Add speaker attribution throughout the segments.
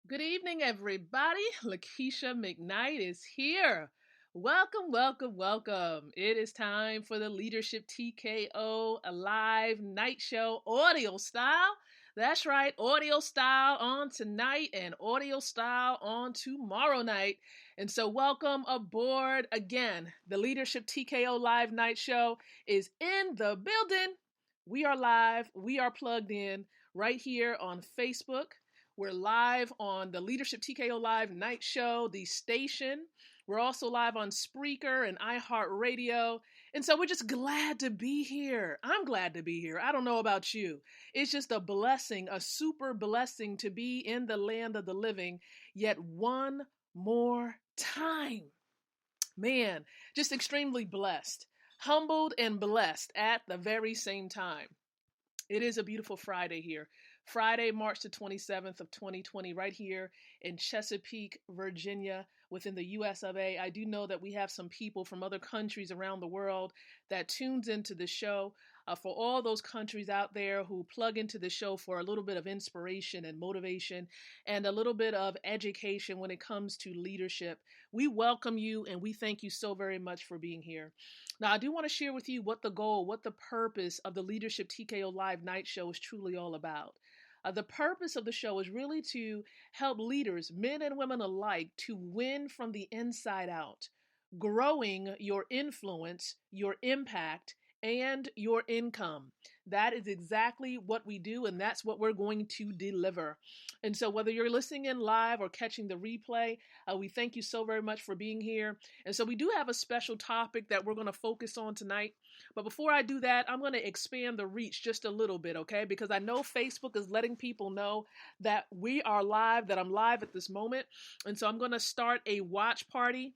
Speaker 1: Good evening, everybody. Lakeisha-mcknight is here. Welcome, welcome, welcome. It is time for the Leadership TKO, a live night show, audio style. That's right, audio style on tonight and audio style on tomorrow night. And so, welcome aboard again. The Leadership TKO live night show is in the building. We are live, we are plugged in right here on Facebook. We're live on the Leadership TKO Live Night Show, the station. We're also live on Spreaker and iHeartRadio. And so we're just glad to be here. I'm glad to be here. I don't know about you. It's just a blessing, a super blessing to be in the land of the living yet one more time. Man, just extremely blessed, humbled and blessed at the very same time. It is a beautiful Friday here. Friday, March the 27th of 2020, right here in Chesapeake, Virginia, within the US of A. I do know that we have some people from other countries around the world that tunes into the show. For all those countries out there who plug into the show for a little bit of inspiration and motivation and a little bit of education when it comes to leadership, we welcome you and we thank you so very much for being here. Now, I do want to share with you what the goal, what the purpose of the Leadership TKO Live Night Show is truly all about. The purpose of the show is really to help leaders, men and women alike, to win from the inside out, growing your influence, your impact, and your income. That is exactly what we do, and that's what we're going to deliver. And so, whether you're listening in live or catching the replay, we thank you so very much for being here. And so, we do have a special topic that we're going to focus on tonight. But before I do that, I'm going to expand the reach just a little bit, okay? Because I know Facebook is letting people know that we are live, that I'm live at this moment. And so, I'm going to start a watch party.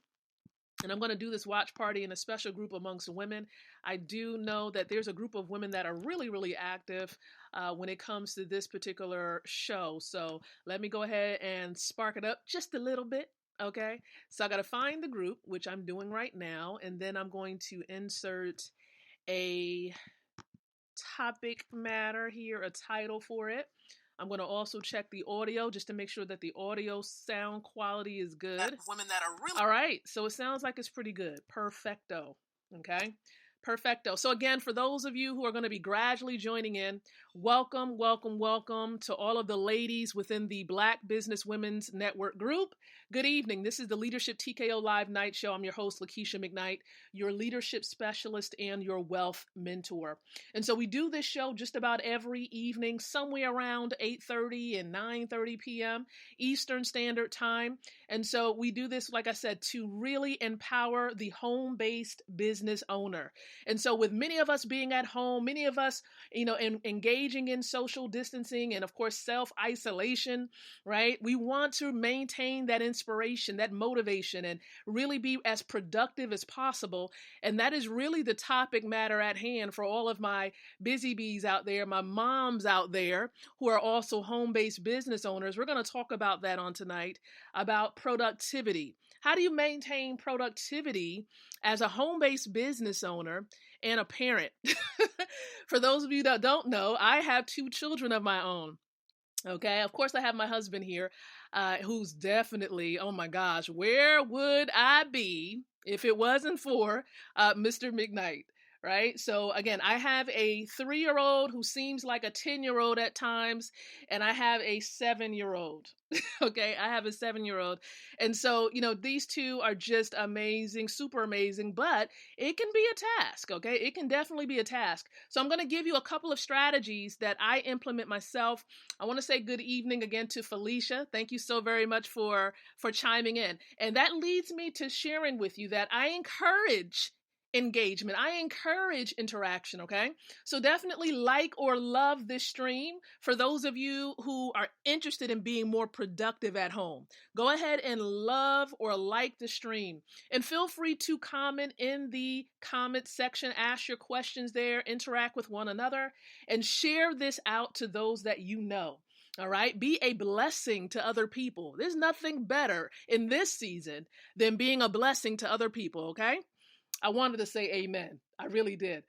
Speaker 1: And I'm going to do this watch party in a special group amongst women. I do know that there's a group of women that are really, really active when it comes to this particular show. So let me go ahead and spark it up just a little bit. Okay. So I got to find the group, which I'm doing right now. And then I'm going to insert a topic matter here, a title for it. I'm going to also check the audio just to make sure that the audio sound quality is good.
Speaker 2: Women that are really...
Speaker 1: All right, so it sounds like it's pretty good. Perfecto. Okay. Perfecto. So again, for those of you who are going to be gradually joining in, welcome, welcome, welcome to all of the ladies within the Black Business Women's Network group. Good evening. This is the Leadership TKO Live Night Show. I'm your host, Lakeisha-mcknight, your leadership specialist and your wealth mentor. And so we do this show just about every evening, somewhere around 8:30 and 9:30 p.m. Eastern Standard Time. And so we do this, like I said, to really empower the home-based business owner. And so with many of us being at home, many of us, engaging in social distancing and of course, self-isolation, right? We want to maintain that inspiration, that motivation, and really be as productive as possible. And that is really the topic matter at hand for all of my busy bees out there, my moms out there who are also home-based business owners. We're going to talk about that on tonight, about productivity. How do you maintain productivity as a home-based business owner and a parent? For those of you that don't know, I have 2 children of my own. Okay, of course I have my husband here, who's definitely, oh my gosh, where would I be if it wasn't for Mr. McKnight? Right? So again, I have a 3-year-old who seems like a 10-year-old at times, and I have a 7-year-old. Okay, I have a 7-year-old. And so, these two are just amazing, super amazing, but it can be a task, okay? It can definitely be a task. So I'm going to give you a couple of strategies that I implement myself. I want to say good evening again to Felicia. Thank you so very much for chiming in. And that leads me to sharing with you that I encourage engagement. I encourage interaction, okay? So definitely like or love this stream for those of you who are interested in being more productive at home. Go ahead and love or like the stream. And feel free to comment in the comment section, ask your questions there, interact with one another, and share this out to those that you know. All right. Be a blessing to other people. There's nothing better in this season than being a blessing to other people. Okay. I wanted to say amen. I really did.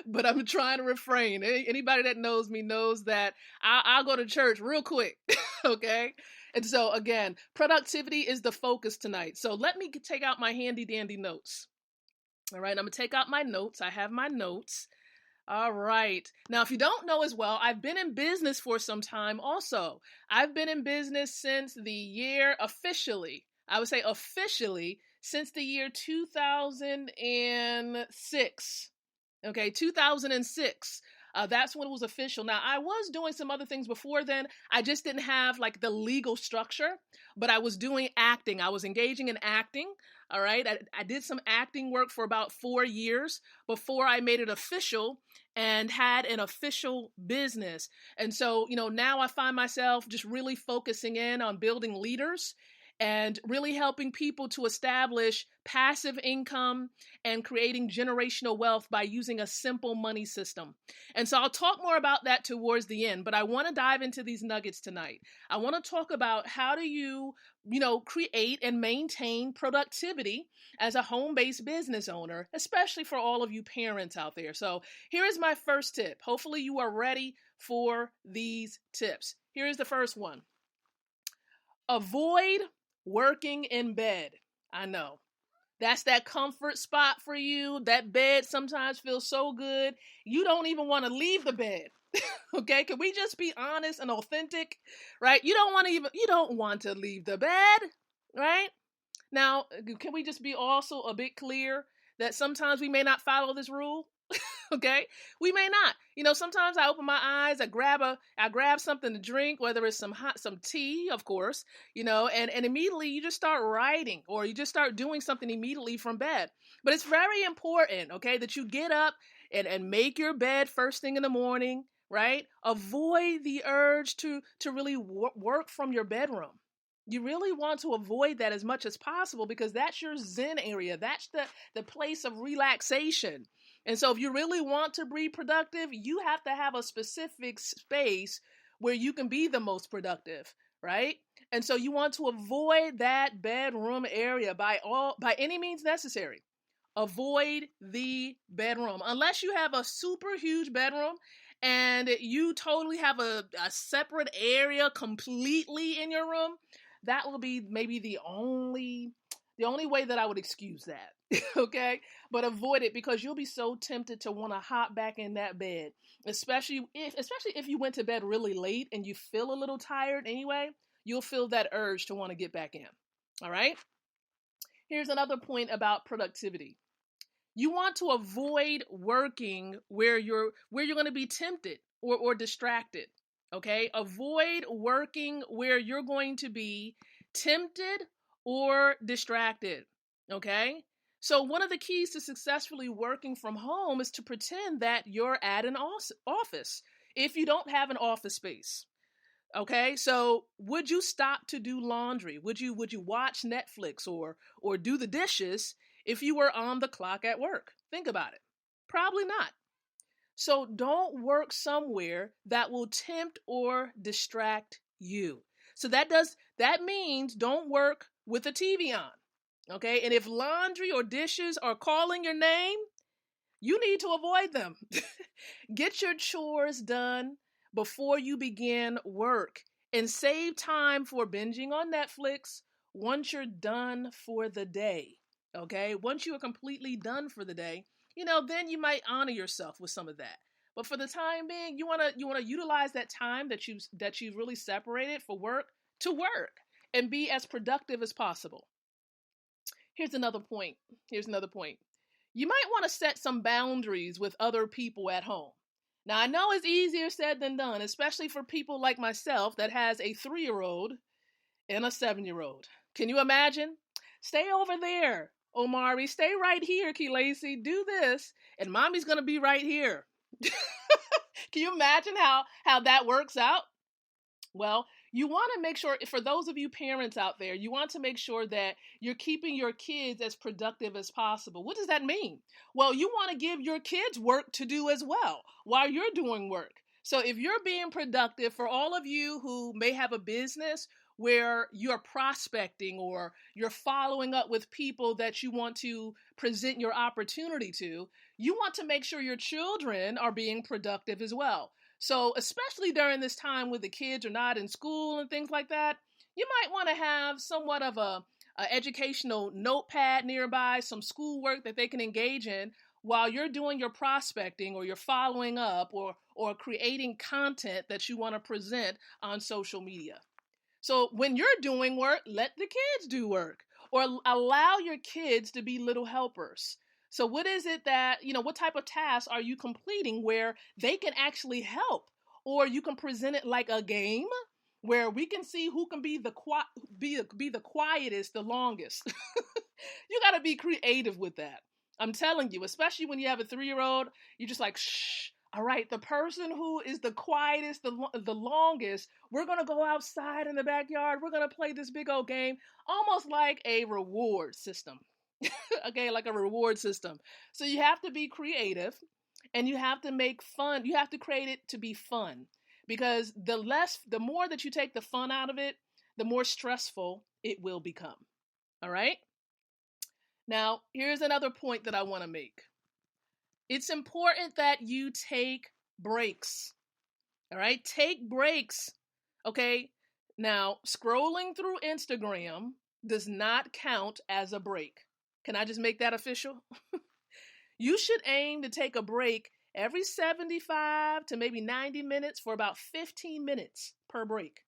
Speaker 1: But I'm trying to refrain. Anybody that knows me knows that I'll go to church real quick. Okay. And so, again, productivity is the focus tonight. So, let me take out my handy dandy notes. All right. I'm going to take out my notes. I have my notes. All right. Now, if you don't know as well, I've been in business for some time also. I've been in business since the year officially, I would say officially, since the year 2006. Okay, 2006. That's when it was official. Now, I was doing some other things before then. I just didn't have like the legal structure, but I was doing acting. I was engaging in acting. All right. I did some acting work for about 4 years before I made it official and had an official business. And so, now I find myself just really focusing in on building leaders and really helping people to establish passive income and creating generational wealth by using a simple money system. And so I'll talk more about that towards the end, but I want to dive into these nuggets tonight. I want to talk about how do you create and maintain productivity as a home-based business owner, especially for all of you parents out there. So here is my first tip. Hopefully you are ready for these tips. Here is the first one. Avoid working in bed. I know. That's that comfort spot for you. That bed sometimes feels so good. You don't even want to leave the bed. Okay? Can we just be honest and authentic? Right? You don't want to leave the bed, right? Now, can we just be also a bit clear that sometimes we may not follow this rule? Okay, we may not. Sometimes I open my eyes, I grab something to drink, whether it's some tea, of course, and immediately you just start writing or you just start doing something immediately from bed. But it's very important, okay, that you get up and make your bed first thing in the morning, right? Avoid the urge to really work from your bedroom. You really want to avoid that as much as possible because that's your zen area. That's the place of relaxation. And so if you really want to be productive, you have to have a specific space where you can be the most productive, right? And so you want to avoid that bedroom area by any means necessary. Avoid the bedroom unless you have a super huge bedroom and you totally have a separate area completely in your room. That will be maybe the only way that I would excuse that. Okay? But avoid it because you'll be so tempted to want to hop back in that bed, especially if you went to bed really late and you feel a little tired anyway, you'll feel that urge to want to get back in. All right? Here's another point about productivity. You want to avoid working where you're going to be tempted or distracted. Okay? Avoid working where you're going to be tempted or distracted. Okay? So one of the keys to successfully working from home is to pretend that you're at an office if you don't have an office space. Okay? So would you stop to do laundry? Would you watch Netflix or do the dishes if you were on the clock at work? Think about it. Probably not. So don't work somewhere that will tempt or distract you. So that means don't work with a TV on. Okay? And if laundry or dishes are calling your name, you need to avoid them. Get your chores done before you begin work and save time for binging on Netflix once you're done for the day. Okay? Once you are completely done for the day, then you might honor yourself with some of that. But for the time being, you want to utilize that time that you've really separated for work to work and be as productive as possible. Here's another point. You might want to set some boundaries with other people at home. Now, I know it's easier said than done, especially for people like myself that has a 3-year-old and a 7-year-old. Can you imagine? Stay over there, Omari. Stay right here, Key Lacey. Do this, and mommy's going to be right here. Can you imagine how that works out? Well, you want to make sure, for those of you parents out there, you want to make sure that you're keeping your kids as productive as possible. What does that mean? Well, you want to give your kids work to do as well while you're doing work. So if you're being productive, for all of you who may have a business where you're prospecting or you're following up with people that you want to present your opportunity to, you want to make sure your children are being productive as well. So especially during this time when the kids are not in school and things like that, you might want to have somewhat of a educational notepad nearby, some schoolwork that they can engage in while you're doing your prospecting or you're following up or creating content that you want to present on social media. So when you're doing work, let the kids do work or allow your kids to be little helpers. So what is it that, what type of tasks are you completing where they can actually help? Or you can present it like a game where we can see who can be be the quietest the longest. You got to be creative with that. I'm telling you, especially when you have a 3-year-old, you're just like, shh. All right, the person who is the quietest, the longest, we're going to go outside in the backyard. We're going to play this big old game, almost like a reward system. Okay, like a reward system. So you have to be creative and you have to make fun. You have to create it to be fun because the more that you take the fun out of it, the more stressful it will become. All right? Now, here's another point that I want to make. It's important that you take breaks. All right? Take breaks. Okay? Now, scrolling through Instagram does not count as a break. Can I just make that official? You should aim to take a break every 75 to maybe 90 minutes for about 15 minutes per break.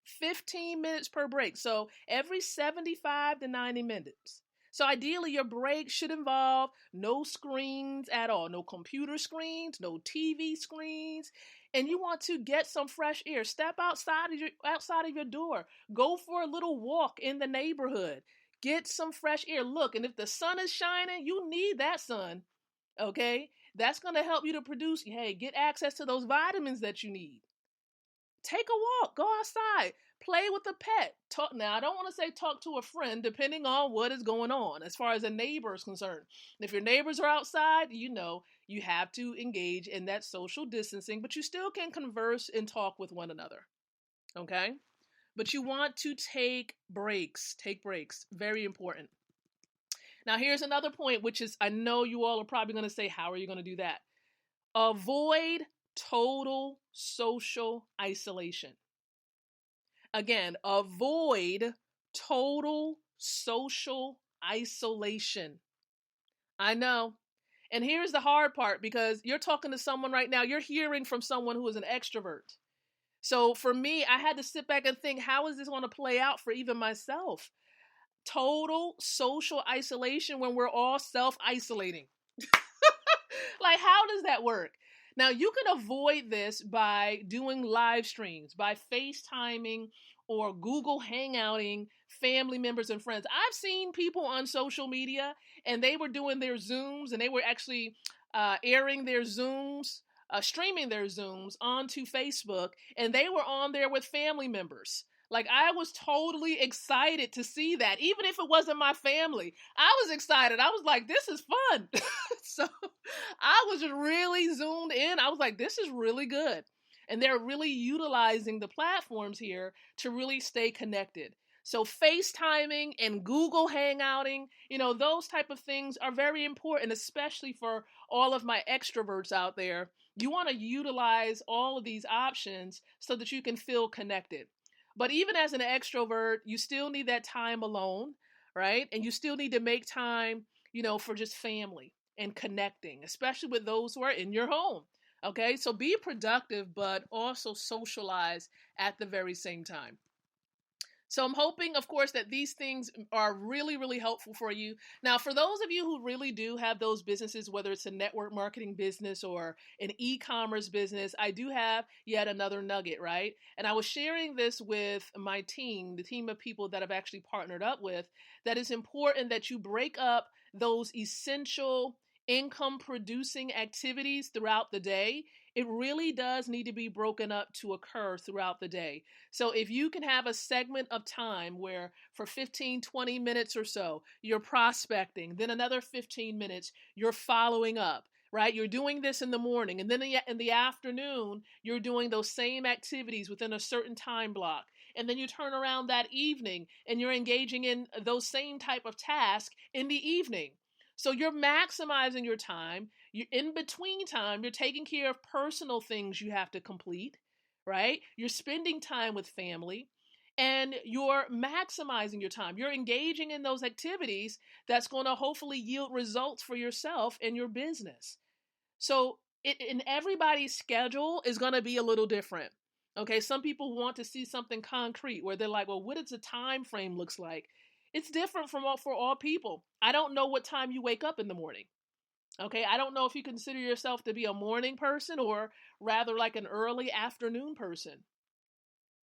Speaker 1: 15 minutes per break. So every 75 to 90 minutes. So ideally, your break should involve no screens at all, no computer screens, no TV screens, and you want to get some fresh air. Step outside of your door. Go for a little walk in the neighborhood. Get some fresh air. Look, and if the sun is shining, you need that sun. Okay, that's going to help you to produce. Hey, get access to those vitamins that you need. Take a walk, go outside, play with a pet. Talk now. I don't want to say talk to a friend, depending on what is going on as far as a neighbor is concerned. And if your neighbors are outside, you have to engage in that social distancing, but you still can converse and talk with one another. Okay? But you want to take breaks. Take breaks. Very important. Now, here's another point, which is I know you all are probably going to say, how are you going to do that? Avoid total social isolation. Again, avoid total social isolation. I know. And here's the hard part because you're talking to someone right now, you're hearing from someone who is an extrovert. So for me, I had to sit back and think, how is this going to play out for even myself? Total social isolation when we're all self-isolating. Like, how does that work? Now, you can avoid this by doing live streams, by FaceTiming or Google Hangouting family members and friends. I've seen people on social media and they were doing their Zooms and they were actually airing their Zooms, streaming their Zooms onto Facebook, and they were on there with family members. Like, I was totally excited to see that. Even if it wasn't my family, I was excited. I was like, this is fun. So I was really zoomed in. I was like, this is really good. And they're really utilizing the platforms here to really stay connected. So FaceTiming and Google Hangouting, those type of things are very important, especially for all of my extroverts out there. You want to utilize all of these options so that you can feel connected. But even as an extrovert, you still need that time alone, right? And you still need to make time, for just family and connecting, especially with those who are in your home. Okay, so be productive, but also socialize at the very same time. So I'm hoping, of course, that these things are really, really helpful for you. Now, for those of you who really do have those businesses, whether it's a network marketing business or an e-commerce business, I do have yet another nugget, right? And I was sharing this with my team, the team of people that I've actually partnered up with, that it's important that you break up those essential income producing activities throughout the day. It really does need to be broken up to occur throughout the day. So if you can have a segment of time where for 15, 20 minutes or so, you're prospecting, then another 15 minutes, you're following up, right? You're doing this in the morning, and then in the afternoon, you're doing those same activities within a certain time block. And then you turn around that evening and you're engaging in those same type of tasks in the evening. So you're maximizing your time. You in between time, you're taking care of personal things you have to complete, right? You're spending time with family and you're maximizing your time. You're engaging in those activities that's going to hopefully yield results for yourself and your business. So in everybody's schedule is going to be a little different. Okay, some people want to see something concrete where they're like, well, what does the time frame looks like? It's different for all people. I don't know what time you wake up in the morning. Okay, I don't know if you consider yourself to be a morning person or rather like an early afternoon person.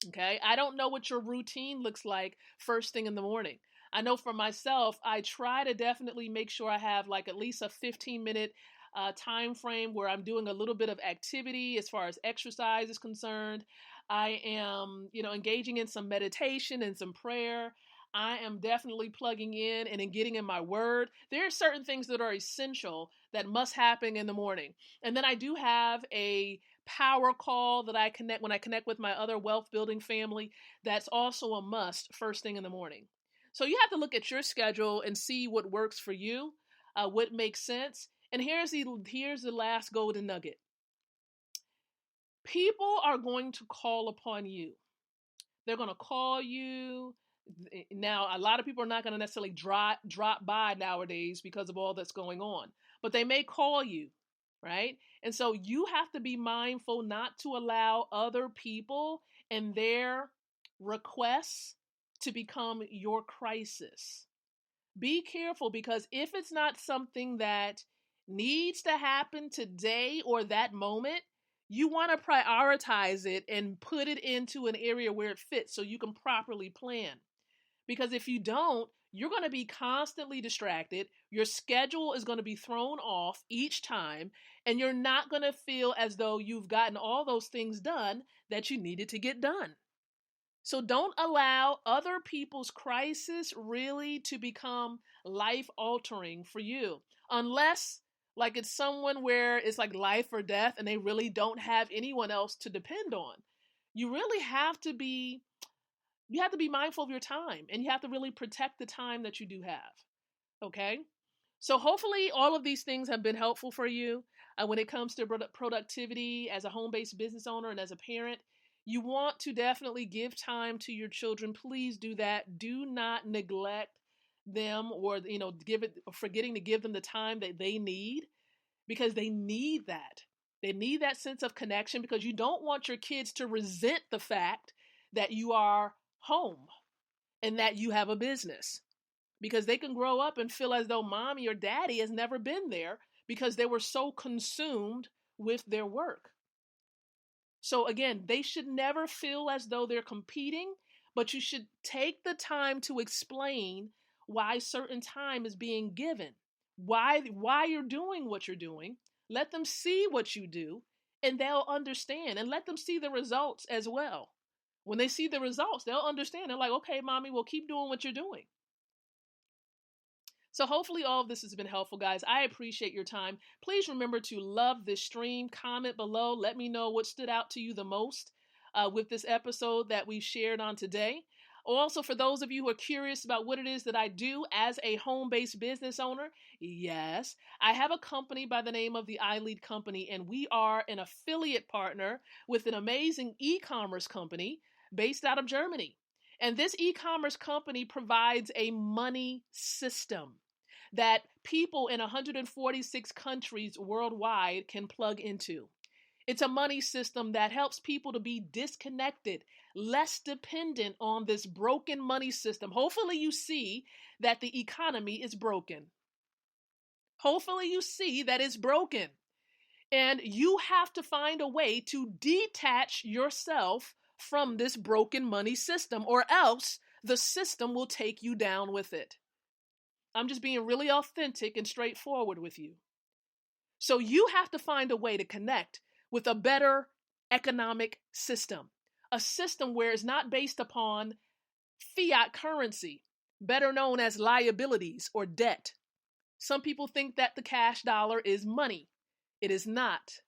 Speaker 1: Okay, I don't know what your routine looks like first thing in the morning. I know for myself, I try to definitely make sure I have like at least a 15-minute time frame where I'm doing a little bit of activity as far as exercise is concerned. I am, engaging in some meditation and some prayer. I am definitely plugging in and in getting in my word. There are certain things that are essential that must happen in the morning. And then I do have a power call that I connect when I connect with my other wealth building family. That's also a must first thing in the morning. So you have to look at your schedule and see what works for you, what makes sense. And here's the last golden nugget. People are going to call upon you. They're going to call you. Now, a lot of people are not going to necessarily drop by nowadays because of all that's going on, but they may call you, right? And so you have to be mindful not to allow other people and their requests to become your crisis. Be careful, because if it's not something that needs to happen today or that moment, you want to prioritize it and put it into an area where it fits so you can properly plan. Because if you don't, you're going to be constantly distracted. Your schedule is going to be thrown off each time, and you're not going to feel as though you've gotten all those things done that you needed to get done. So don't allow other people's crisis really to become life altering for you. Unless like it's someone where it's like life or death and they really don't have anyone else to depend on. You really have to be mindful of your time, and you have to really protect the time that you do have. Okay? So hopefully all of these things have been helpful for you when it comes to productivity as a home-based business owner and as a parent. You want to definitely give time to your children. Please do that. Do not neglect them or forgetting to give them the time that they need, because they need that. They need that sense of connection, because you don't want your kids to resent the fact that you are home and that you have a business, because they can grow up and feel as though mommy or daddy has never been there because they were so consumed with their work. So again, they should never feel as though they're competing, but you should take the time to explain why certain time is being given, why you're doing what you're doing. Let them see what you do and they'll understand, and let them see the results as well. When they see the results, they'll understand. They're like, okay, mommy, we'll keep doing what you're doing. So hopefully all of this has been helpful, guys. I appreciate your time. Please remember to love this stream, comment below. Let me know what stood out to you the most with this episode that we've shared on today. Also, for those of you who are curious about what it is that I do as a home-based business owner, yes, I have a company by the name of the iLead Company, and we are an affiliate partner with an amazing e-commerce company based out of Germany. And this e-commerce company provides a money system that people in 146 countries worldwide can plug into. It's a money system that helps people to be disconnected, less dependent on this broken money system. Hopefully you see that the economy is broken. Hopefully you see that it's broken. And you have to find a way to detach yourself from this broken money system, or else the system will take you down with it. I'm just being really authentic and straightforward with you. So you have to find a way to connect with a better economic system, a system where it's not based upon fiat currency, better known as liabilities or debt. Some people think that the cash dollar is money. It is not.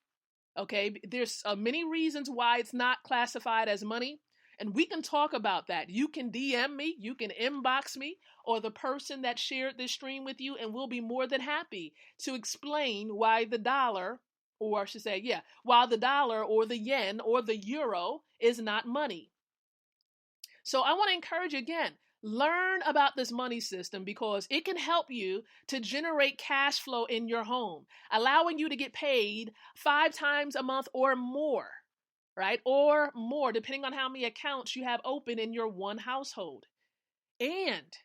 Speaker 1: Okay, there's many reasons why it's not classified as money, And we can talk about that. You can DM me, you can inbox me, or the person that shared this stream with you, and we'll be more than happy to explain why the dollar, or I should say, yeah, why the dollar or the yen or the euro is not money. So I want to encourage you again, learn about this money system because it can help you to generate cash flow in your home, allowing you to get paid 5 times a month or more, right? Or more, depending on how many accounts you have open in your one household. And,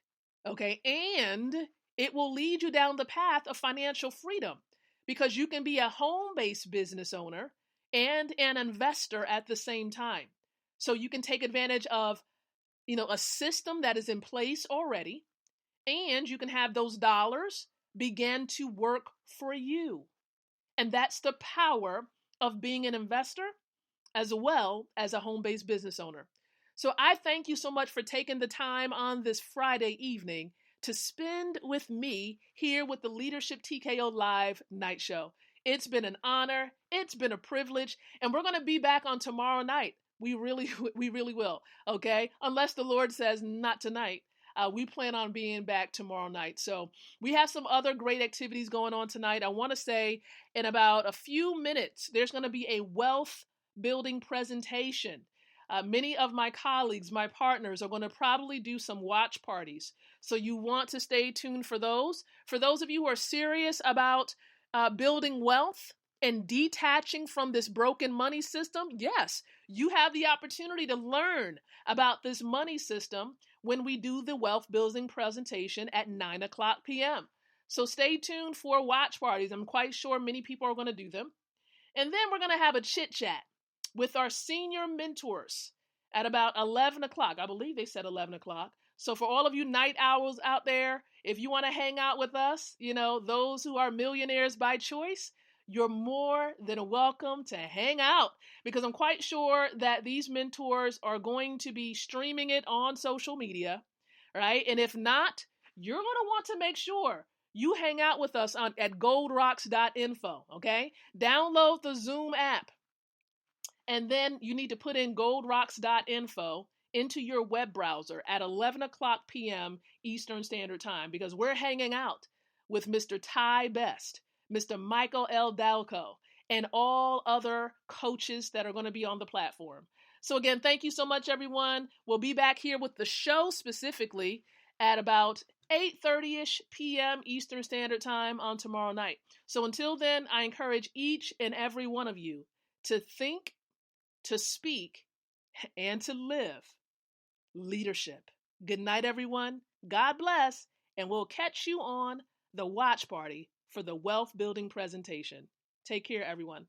Speaker 1: okay, and it will lead you down the path of financial freedom because you can be a home-based business owner and an investor at the same time. So you can take advantage of, a system that is in place already, and you can have those dollars begin to work for you. And that's the power of being an investor as well as a home-based business owner. So I thank you so much for taking the time on this Friday evening to spend with me here with the Leadership TKO Live Night Show. It's been an honor. It's been a privilege. And we're going to be back on tomorrow night. We really will. Okay. Unless the Lord says not tonight. We plan on being back tomorrow night. So we have some other great activities going on tonight. I want to say in about a few minutes, there's going to be a wealth building presentation. Many of my colleagues, my partners, are going to probably do some watch parties. So you want to stay tuned for those. For those of you who are serious about building wealth and detaching from this broken money system, yes, you have the opportunity to learn about this money system when we do the wealth building presentation at 9:00 p.m. So stay tuned for watch parties. I'm quite sure many people are going to do them. And then we're going to have a chit chat with our senior mentors at about 11 o'clock. I believe they said 11 o'clock. So for all of you night owls out there, if you want to hang out with us, those who are millionaires by choice, you're more than welcome to hang out because I'm quite sure that these mentors are going to be streaming it on social media, right? And if not, you're going to want to make sure you hang out with us at goldrocks.info, okay? Download the Zoom app. And then you need to put in goldrocks.info into your web browser at 11:00 p.m. Eastern Standard Time because we're hanging out with Mr. Ty Best, Mr. Michael L. Dalco, and all other coaches that are going to be on the platform. So again, thank you so much, everyone. We'll be back here with the show specifically at about 8:30ish p.m. Eastern Standard Time on tomorrow night. So until then, I encourage each and every one of you to think, to speak, and to live leadership. Good night, everyone. God bless, and we'll catch you on the watch party for the wealth building presentation. Take care, everyone.